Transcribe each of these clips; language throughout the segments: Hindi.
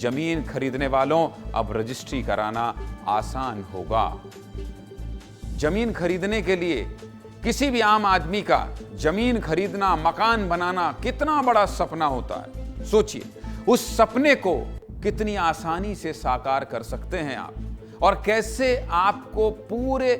जमीन खरीदने वालों अब रजिस्ट्री कराना आसान होगा। जमीन खरीदने के लिए किसी भी आम आदमी का जमीन खरीदना, मकान बनाना कितना बड़ा सपना होता है। सोचिए, उस सपने को कितनी आसानी से साकार कर सकते हैं आप, और कैसे आपको पूरे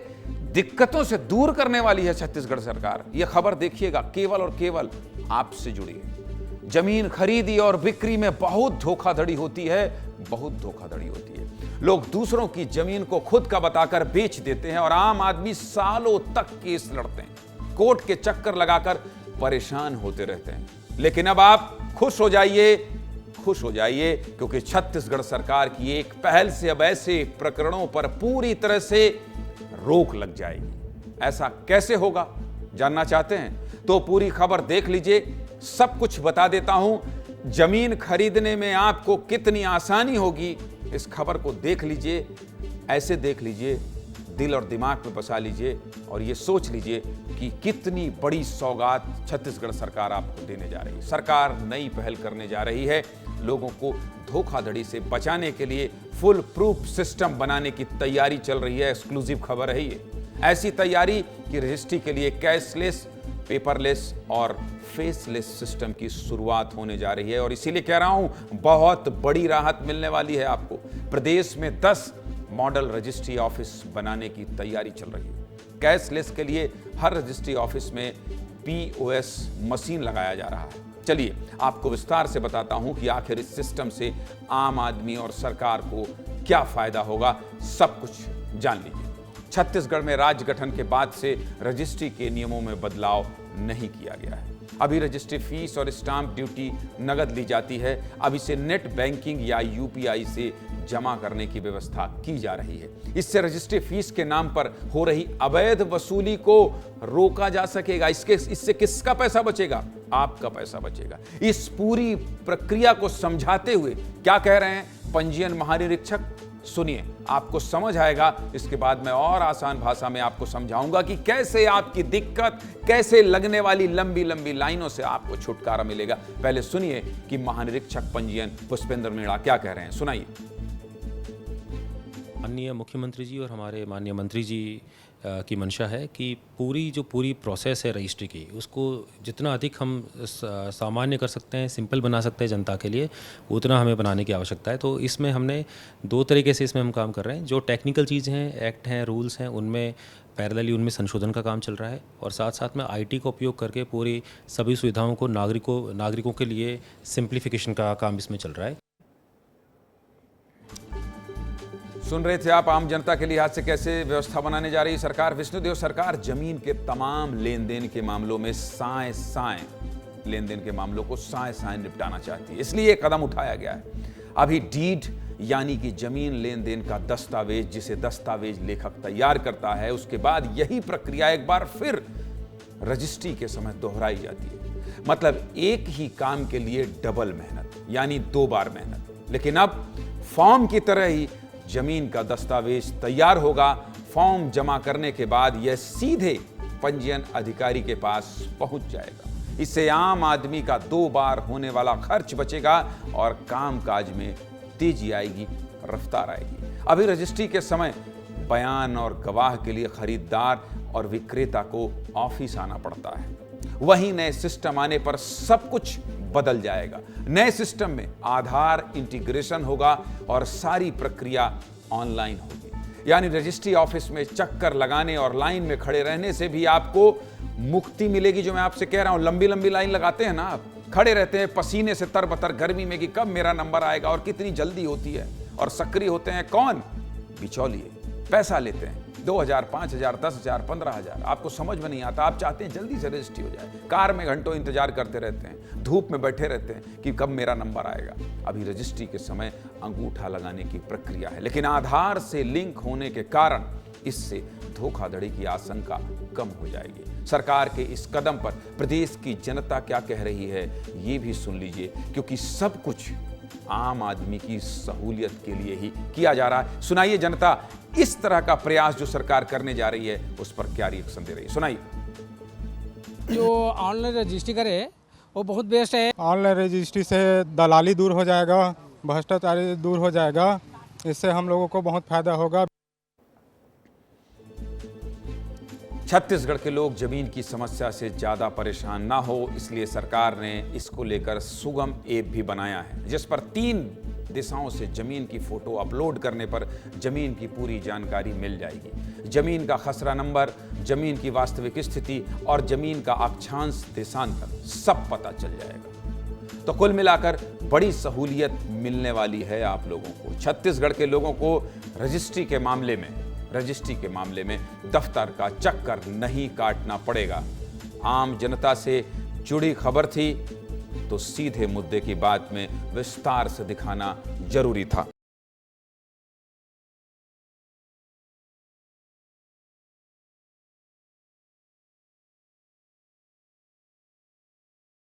दिक्कतों से दूर करने वाली है छत्तीसगढ़ सरकार। यह खबर देखिएगा, केवल और केवल आपसे जुड़ी है। जमीन खरीदी और बिक्री में बहुत धोखाधड़ी होती है, बहुत धोखाधड़ी होती है। लोग दूसरों की जमीन को खुद का बताकर बेच देते हैं और आम आदमी सालों तक केस लड़ते हैं, कोर्ट के चक्कर लगाकर परेशान होते रहते हैं। लेकिन अब आप खुश हो जाइए, खुश हो जाइए, क्योंकि छत्तीसगढ़ सरकार की एक पहल से अब ऐसे प्रकरणों पर पूरी तरह से रोक लग जाएगी। ऐसा कैसे होगा, जानना चाहते हैं तो पूरी खबर देख लीजिए। सब कुछ बता देता हूं। जमीन खरीदने में आपको कितनी आसानी होगी, इस खबर को देख लीजिए। ऐसे देख लीजिए, दिल और दिमाग में बसा लीजिए और ये सोच लीजिए कि कितनी बड़ी सौगात छत्तीसगढ़ सरकार आपको देने जा रही है। सरकार नई पहल करने जा रही है। लोगों को धोखाधड़ी से बचाने के लिए फुल प्रूफ सिस्टम बनाने की तैयारी चल रही है। एक्सक्लूसिव खबर है ये। ऐसी तैयारी कि रजिस्ट्री के लिए कैशलेस, पेपरलेस और फेसलेस सिस्टम की शुरुआत होने जा रही है। और इसीलिए कह रहा हूं, बहुत बड़ी राहत मिलने वाली है आपको। प्रदेश में 10 मॉडल रजिस्ट्री ऑफिस बनाने की तैयारी चल रही है। कैशलेस के लिए हर रजिस्ट्री ऑफिस में POS मशीन लगाया जा रहा है। चलिए आपको विस्तार से बताता हूं कि आखिर इस सिस्टम से आम आदमी और सरकार को क्या फायदा होगा। सब कुछ जान लीजिए। छत्तीसगढ़ में राज्य गठन के बाद से रजिस्ट्री के नियमों में बदलाव नहीं किया गया है। अभी रजिस्ट्री फीस और स्टाम्प ड्यूटी नगद ली जाती है। अब इसे नेट बैंकिंग या UPI से जमा करने की व्यवस्था की जा रही है। इससे रजिस्ट्री फीस के नाम पर हो रही अवैध वसूली को रोका जा सकेगा। इससे किसका पैसा बचेगा? आपका पैसा बचेगा। इस पूरी प्रक्रिया को समझाते हुए क्या कह रहे हैं पंजीयन महानिरीक्षक, सुनिए, आपको समझ आएगा। इसके बाद मैं और आसान भाषा में आपको समझाऊंगा कि कैसे आपकी दिक्कत, कैसे लगने वाली लंबी लंबी लाइनों से आपको छुटकारा मिलेगा। पहले सुनिए कि महानिरीक्षक पंजीयन पुष्पेंद्र मीणा क्या कह रहे हैं, सुनाइए। माननीय मुख्यमंत्री जी और हमारे माननीय मंत्री जी की मंशा है कि पूरी प्रोसेस है रजिस्ट्री की, उसको जितना अधिक हम सामान्य कर सकते हैं, सिंपल बना सकते हैं जनता के लिए, उतना हमें बनाने की आवश्यकता है। तो इसमें हमने 2 तरीके से इसमें हम काम कर रहे हैं। जो टेक्निकल चीज़ हैं, एक्ट हैं, रूल्स हैं, उनमें पैरेलली उनमें संशोधन का काम चल रहा है, और साथ साथ में IT का उपयोग करके पूरी सभी सुविधाओं को नागरिकों के लिए सिंप्लीफिकेशन का काम इसमें चल रहा है। सुन रहे थे आप आम जनता के लिहाज से कैसे व्यवस्था बनाने जा रही है सरकार। विष्णुदेव सरकार जमीन के तमाम लेन देन के मामलों में साए लेन-देन के मामलों को साए निपटाना चाहती है, इसलिए ये कदम उठाया गया है। अभी डीड यानी कि जमीन लेन देन का दस्तावेज, जिसे दस्तावेज लेखक तैयार करता है, उसके बाद यही प्रक्रिया एक बार फिर रजिस्ट्री के समय दोहराई जाती है। मतलब एक ही काम के लिए डबल मेहनत, यानी 2 बार मेहनत। लेकिन अब फॉर्म की तरह ही जमीन का दस्तावेज तैयार होगा। फॉर्म जमा करने के बाद यह सीधे पंजीयन अधिकारी के पास पहुंच जाएगा। इससे आम आदमी का 2 बार होने वाला खर्च बचेगा और कामकाज में तेजी आएगी, रफ्तार आएगी। अभी रजिस्ट्री के समय बयान और गवाह के लिए खरीदार और विक्रेता को ऑफिस आना पड़ता है। वहीं नए सिस्टम आने पर सब कुछ बदल जाएगा। नए सिस्टम में आधार इंटीग्रेशन होगा और सारी प्रक्रिया ऑनलाइन होगी। यानी रजिस्ट्री ऑफिस में चक्कर लगाने और लाइन में खड़े रहने से भी आपको मुक्ति मिलेगी। जो मैं आपसे कह रहा हूं, लंबी लंबी लाइन लगाते हैं ना आप, खड़े रहते हैं पसीने से तरबतर गर्मी में कि कब मेरा नंबर आएगा, और कितनी जल्दी होती है। और सक्रिय होते हैं कौन? बिचौलिए। पैसा लेते हैं 2,000, 5,000, 10,000, 15,000। आपको समझ में नहीं आता, आप चाहते हैं जल्दी से रजिस्ट्री हो जाए। कार में घंटों इंतजार करते रहते हैं, धूप में बैठे रहते हैं कि कब मेरा नंबर आएगा। अभी रजिस्ट्री के समय अंगूठा लगाने की प्रक्रिया है, लेकिन आधार से लिंक होने के कारण इससे धोखाधड़ी की आशंका कम हो जाएगी। सरकार के इस कदम पर प्रदेश की जनता क्या कह रही है, ये भी सुन लीजिए, क्योंकि सब कुछ आम आदमी की सहूलियत के लिए ही किया जा रहा है। सुनाइए जनता इस तरह का प्रयास जो सरकार करने जा रही है, उस पर क्या रिएक्शन दे रही है, सुनाइए। जो ऑनलाइन रजिस्ट्री करे वो बहुत बेस्ट है। ऑनलाइन रजिस्ट्री से दलाली दूर हो जाएगा भ्रष्टाचारी दूर हो जाएगा। इससे हम लोगों को बहुत फायदा होगा। छत्तीसगढ़ के लोग जमीन की समस्या से ज्यादा परेशान ना हो, इसलिए सरकार ने इसको लेकर सुगम ऐप भी बनाया है, जिस पर 3 दिशाओं से जमीन की फोटो अपलोड करने पर जमीन की पूरी जानकारी मिल जाएगी। जमीन का खसरा नंबर, जमीन की वास्तविक स्थिति और जमीन का अक्षांश देशांतर सब पता चल जाएगा। तो कुल मिलाकर बड़ी सहूलियत मिलने वाली है आप लोगों को। छत्तीसगढ़ के लोगों को रजिस्ट्री के मामले में दफ्तर का चक्कर नहीं काटना पड़ेगा। आम जनता से जुड़ी खबर थी तो सीधे मुद्दे की बात में विस्तार से दिखाना जरूरी था।